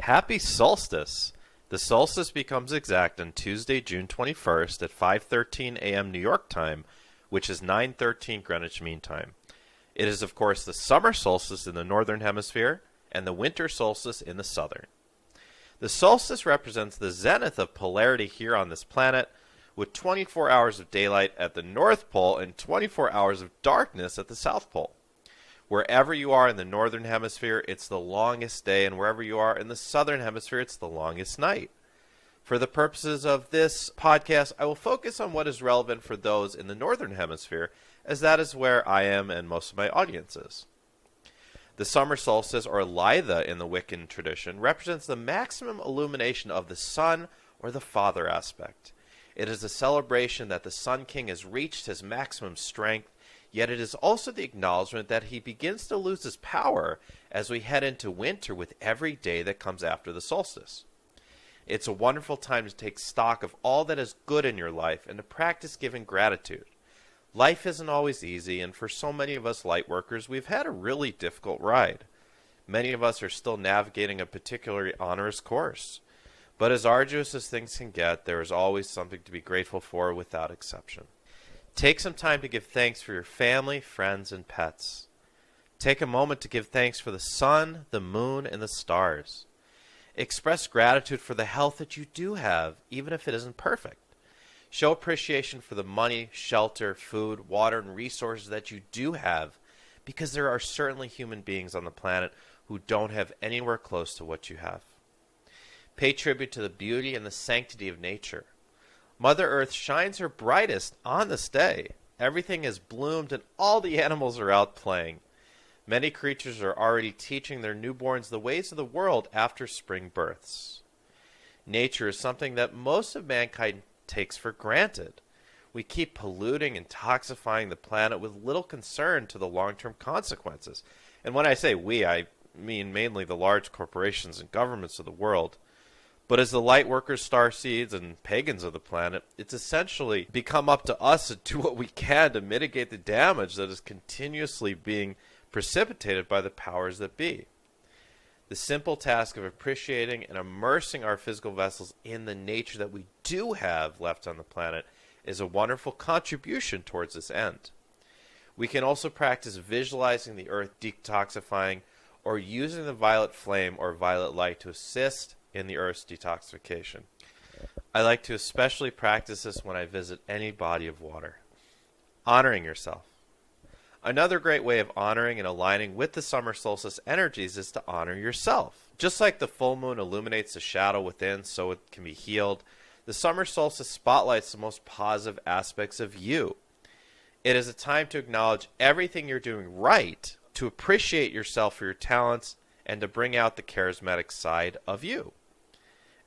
Happy Solstice! The solstice becomes exact on Tuesday, June 21st at 5:13 a.m. New York time, which is 9:13 Greenwich Mean Time. It is, of course, the summer solstice in the northern hemisphere and the winter solstice in the southern. The solstice represents the zenith of polarity here on this planet, with 24 hours of daylight at the North Pole and 24 hours of darkness at the South Pole. Wherever you are in the northern hemisphere, it's the longest day, and wherever you are in the southern hemisphere, it's the longest night. For the purposes of this podcast, I will focus on what is relevant for those in the northern hemisphere, as that is where I am and most of my audience is. The summer solstice, or Litha in the Wiccan tradition, represents the maximum illumination of the sun or the father aspect. It is a celebration that the Sun King has reached his maximum strength, yet it is also the acknowledgement that he begins to lose his power as we head into winter with every day that comes after the solstice. It's a wonderful time to take stock of all that is good in your life and to practice giving gratitude. Life isn't always easy, and for so many of us light workers, we've had a really difficult ride. Many of us are still navigating a particularly onerous course. But as arduous as things can get, there is always something to be grateful for without exception. Take some time to give thanks for your family, friends, and pets. Take a moment to give thanks for the sun, the moon, and the stars. Express gratitude for the health that you do have, even if it isn't perfect. Show appreciation for the money, shelter, food, water, and resources that you do have, because there are certainly human beings on the planet who don't have anywhere close to what you have. Pay tribute to the beauty and the sanctity of nature. Mother Earth shines her brightest on this day. Everything has bloomed and all the animals are out playing. Many creatures are already teaching their newborns the ways of the world after spring births. Nature is something that most of mankind takes for granted. We keep polluting and toxifying the planet with little concern to the long-term consequences. And when I say we, I mean mainly the large corporations and governments of the world. But as the light workers, starseeds, and pagans of the planet, it's essentially become up to us to do what we can to mitigate the damage that is continuously being precipitated by the powers that be. The simple task of appreciating and immersing our physical vessels in the nature that we do have left on the planet is a wonderful contribution towards this end. We can also practice visualizing the earth detoxifying or using the violet flame or violet light to assist in the Earth's detoxification. I like to especially practice this when I visit any body of water. Honoring yourself. Another great way of honoring and aligning with the summer solstice energies is to honor yourself. Just like the full moon illuminates the shadow within so it can be healed, the summer solstice spotlights the most positive aspects of you. It is a time to acknowledge everything you're doing right, to appreciate yourself for your talents, and to bring out the charismatic side of you.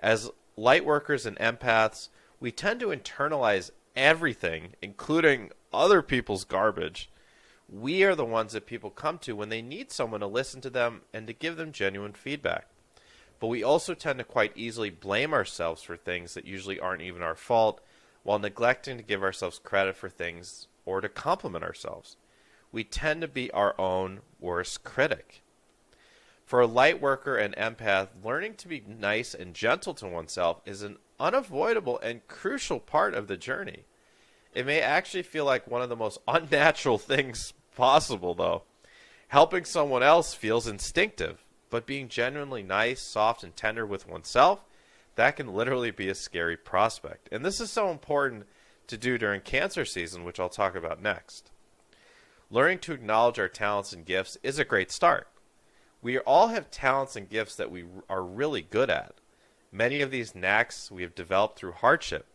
As light workers and empaths, we tend to internalize everything, including other people's garbage. We are the ones that people come to when they need someone to listen to them and to give them genuine feedback. But we also tend to quite easily blame ourselves for things that usually aren't even our fault, while neglecting to give ourselves credit for things or to compliment ourselves. We tend to be our own worst critic. For a light worker and empath, learning to be nice and gentle to oneself is an unavoidable and crucial part of the journey. It may actually feel like one of the most unnatural things possible, though. Helping someone else feels instinctive, but being genuinely nice, soft, and tender with oneself, that can literally be a scary prospect. And this is so important to do during Cancer season, which I'll talk about next. Learning to acknowledge our talents and gifts is a great start. We all have talents and gifts that we are really good at. Many of these knacks we have developed through hardship.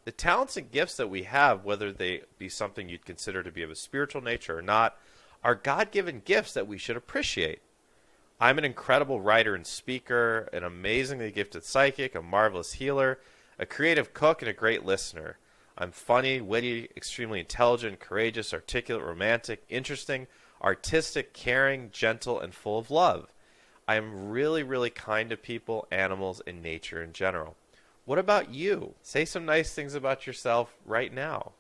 The talents and gifts that we have, whether they be something you'd consider to be of a spiritual nature or not, are God-given gifts that we should appreciate. I'm an incredible writer and speaker, an amazingly gifted psychic, a marvelous healer, a creative cook, and a great listener. I'm funny, witty, extremely intelligent, courageous, articulate, romantic, interesting, artistic, caring, gentle, and full of love. I am really, really kind to people, animals, and nature in general. What about you? Say some nice things about yourself right now.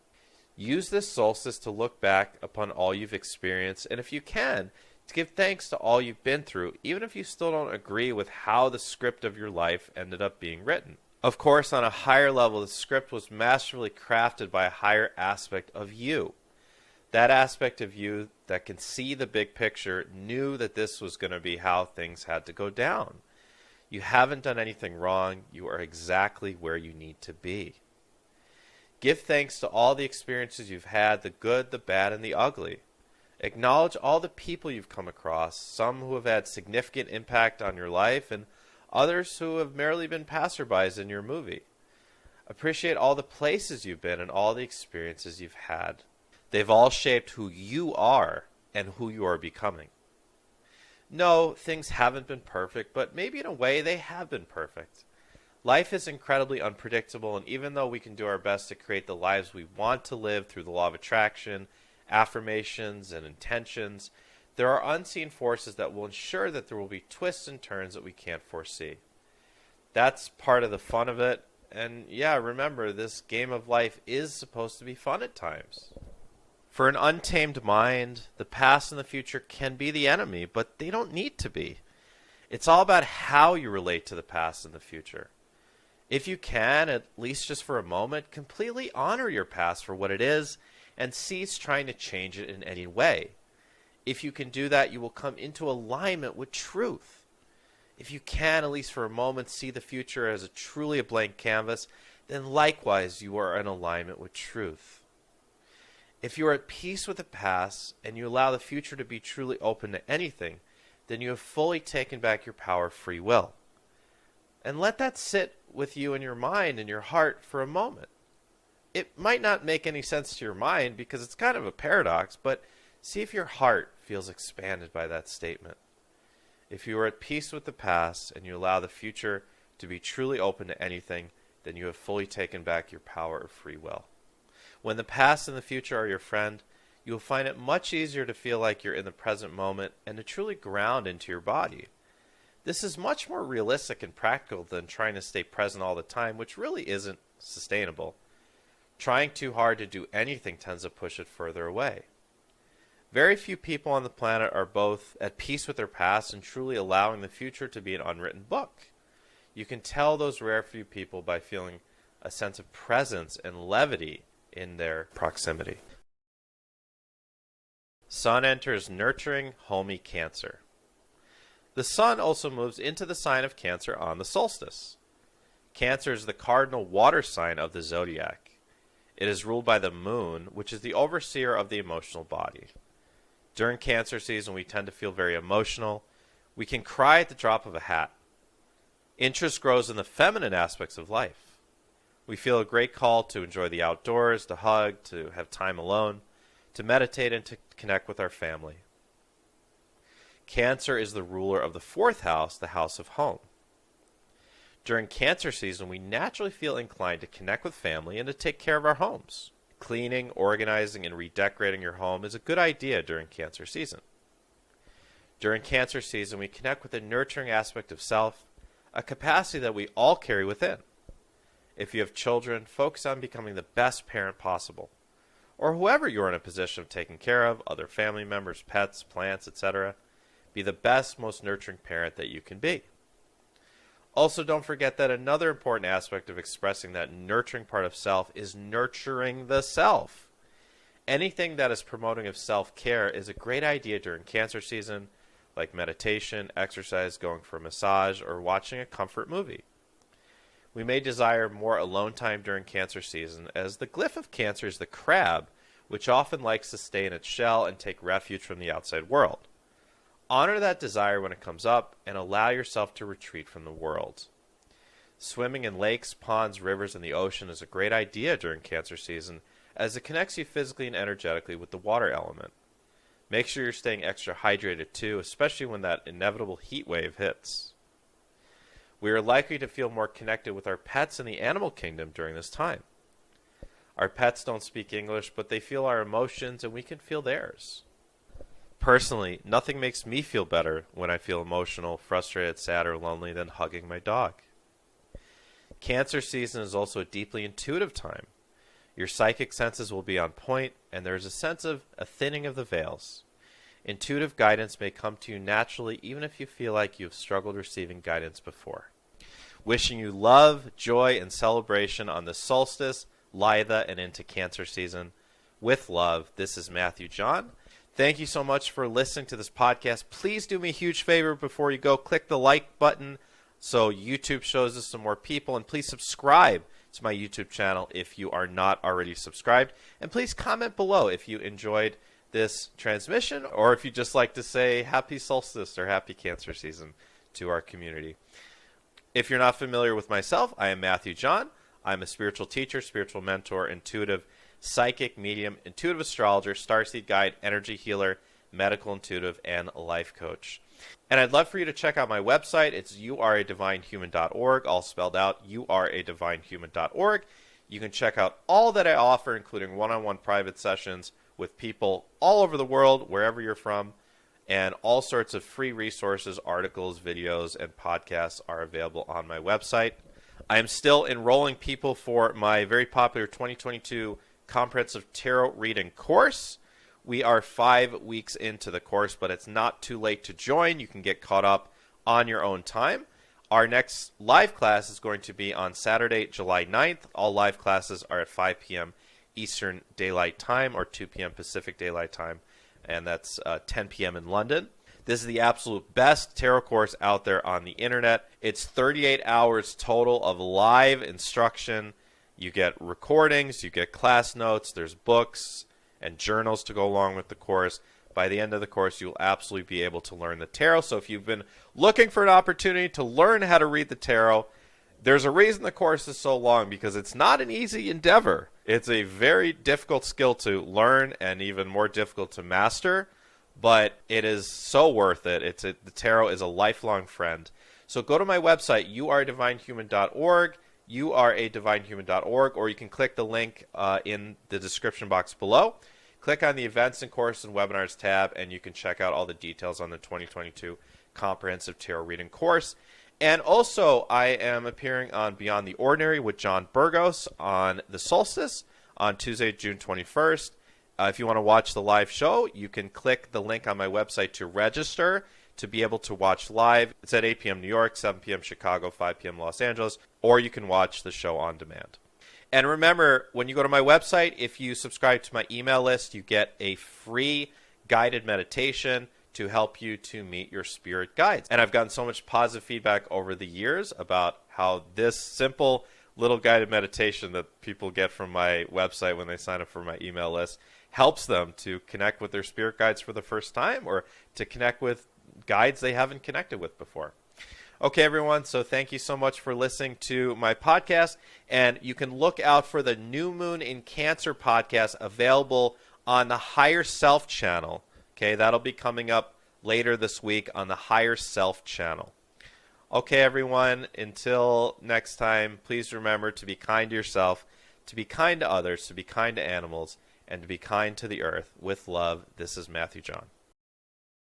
Use this solstice to look back upon all you've experienced, and if you can, Give thanks to all you've been through, even if you still don't agree with how the script of your life ended up being written. Of course, on a higher level, the script was masterfully crafted by a higher aspect of you. That aspect of you that can see the big picture knew that this was going to be how things had to go down. You haven't done anything wrong. You are exactly where you need to be. Give thanks to all the experiences you've had, the good, the bad, and the ugly. Acknowledge all the people you've come across, some who have had significant impact on your life and others who have merely been passerbys in your movie. Appreciate all the places you've been and all the experiences you've had. They've all shaped who you are and who you are becoming. No, things haven't been perfect, but maybe in a way they have been perfect. Life is incredibly unpredictable, and even though we can do our best to create the lives we want to live through the law of attraction, affirmations, and intentions, there are unseen forces that will ensure that there will be twists and turns that we can't foresee. That's part of the fun of it, and yeah, remember, this game of life is supposed to be fun at times. For an untamed mind, the past and the future can be the enemy, but they don't need to be. It's all about how you relate to the past and the future. If you can, at least just for a moment, completely honor your past for what it is and cease trying to change it in any way. If you can do that, you will come into alignment with truth. If you can, at least for a moment, see the future as truly a blank canvas, then likewise you are in alignment with truth. If you are at peace with the past and you allow the future to be truly open to anything, then you have fully taken back your power of free will. And let that sit with you in your mind and your heart for a moment. It might not make any sense to your mind because it's kind of a paradox, but see if your heart feels expanded by that statement. If you are at peace with the past and you allow the future to be truly open to anything, then you have fully taken back your power of free will. When the past and the future are your friend, you will find it much easier to feel like you're in the present moment and to truly ground into your body. This is much more realistic and practical than trying to stay present all the time, which really isn't sustainable. Trying too hard to do anything tends to push it further away. Very few people on the planet are both at peace with their past and truly allowing the future to be an unwritten book. You can tell those rare few people by feeling a sense of presence and levity in their proximity. Sun enters nurturing Homey Cancer. The sun also moves into the sign of Cancer on the solstice. Cancer is the cardinal water sign of the zodiac. It is ruled by the moon, which is the overseer of the emotional body. During Cancer season, we tend to feel very emotional. We can cry at the drop of a hat. Interest grows in the feminine aspects of life. We feel a great call to enjoy the outdoors, to hug, to have time alone, to meditate, and to connect with our family. Cancer is the ruler of the fourth house, the house of home. During Cancer season, we naturally feel inclined to connect with family and to take care of our homes. Cleaning, organizing, and redecorating your home is a good idea during Cancer season. During Cancer season, we connect with the nurturing aspect of self, a capacity that we all carry within. If you have children, focus on becoming the best parent possible. Or whoever you are in a position of taking care of, other family members, pets, plants, etc., be the best, most nurturing parent that you can be. Also, don't forget that another important aspect of expressing that nurturing part of self is nurturing the self. Anything that is promoting of self-care is a great idea during Cancer season, like meditation, exercise, going for a massage, or watching a comfort movie. We may desire more alone time during Cancer season, as the glyph of Cancer is the crab, which often likes to stay in its shell and take refuge from the outside world. Honor that desire when it comes up, and allow yourself to retreat from the world. Swimming in lakes, ponds, rivers, and the ocean is a great idea during Cancer season, as it connects you physically and energetically with the water element. Make sure you're staying extra hydrated too, especially when that inevitable heat wave hits. We are likely to feel more connected with our pets in the animal kingdom during this time. Our pets don't speak English, but they feel our emotions and we can feel theirs. Personally, nothing makes me feel better when I feel emotional, frustrated, sad, or lonely than hugging my dog. Cancer season is also a deeply intuitive time. Your psychic senses will be on point, and there is a sense of a thinning of the veils. Intuitive guidance may come to you naturally even if you feel like you've struggled receiving guidance before. Wishing you love, joy, and celebration on the solstice, Litha, and into Cancer season. With love, this is Matthew John. Thank you so much for listening to this podcast. Please do me a huge favor before you go. Click the like button so YouTube shows us some more people. And please subscribe to my YouTube channel if you are not already subscribed. And please comment below if you enjoyed this transmission or if you just like to say happy solstice or happy Cancer season to our community. If you're not familiar with myself, I am Matthew John. I'm a spiritual teacher, spiritual mentor, intuitive psychic, medium, intuitive astrologer, starseed guide, energy healer, medical intuitive, and life coach. And I'd love for you to check out my website. It's youaredivinehuman.org, all spelled out, youaredivinehuman.org. You can check out all that I offer, including one-on-one private sessions with people all over the world, wherever you're from, and all sorts of free resources, articles, videos, and podcasts are available on my website. I am still enrolling people for my very popular 2022 Comprehensive Tarot Reading course. We are 5 weeks into the course, but it's not too late to join. You can get caught up on your own time. Our next live class is going to be on Saturday, July 9th. All live classes are at 5 p.m. Eastern Daylight Time or 2 p.m. Pacific Daylight Time, and that's 10 p.m. in London. This is the absolute best tarot course out there on the internet. It's 38 hours total of live instruction. You get recordings, you get class notes, there's books and journals to go along with the course. By the end of the course, you'll absolutely be able to learn the tarot. So if you've been looking for an opportunity to learn how to read the tarot, there's a reason the course is so long, because it's not an easy endeavor. It's a very difficult skill to learn and even more difficult to master, but it is so worth it. The tarot is a lifelong friend. So go to my website, youaredivinehuman.org, youaredivinehuman.org, or you can click the link in the description box below. Click on the Events and Courses and Webinars tab, and you can check out all the details on the 2022 Comprehensive Tarot Reading course. And also, I am appearing on Beyond the Ordinary with John Burgos on the solstice on Tuesday, June 21st. If you want to watch the live show, you can click the link on my website to register to be able to watch live. It's at 8 p.m. New York, 7 p.m. Chicago, 5 p.m. Los Angeles, or you can watch the show on demand. And remember, when you go to my website, if you subscribe to my email list, you get a free guided meditation to help you to meet your spirit guides. And I've gotten so much positive feedback over the years about how this simple little guided meditation that people get from my website when they sign up for my email list helps them to connect with their spirit guides for the first time, or to connect with guides they haven't connected with before. Okay, everyone, so thank you so much for listening to my podcast, and you can look out for the New Moon in Cancer podcast available on the Higher Self channel. Okay, that'll be coming up later this week on the Higher Self channel. Okay, everyone, until next time, please remember to be kind to yourself, to be kind to others, to be kind to animals, and to be kind to the earth. With love, this is Matthew John.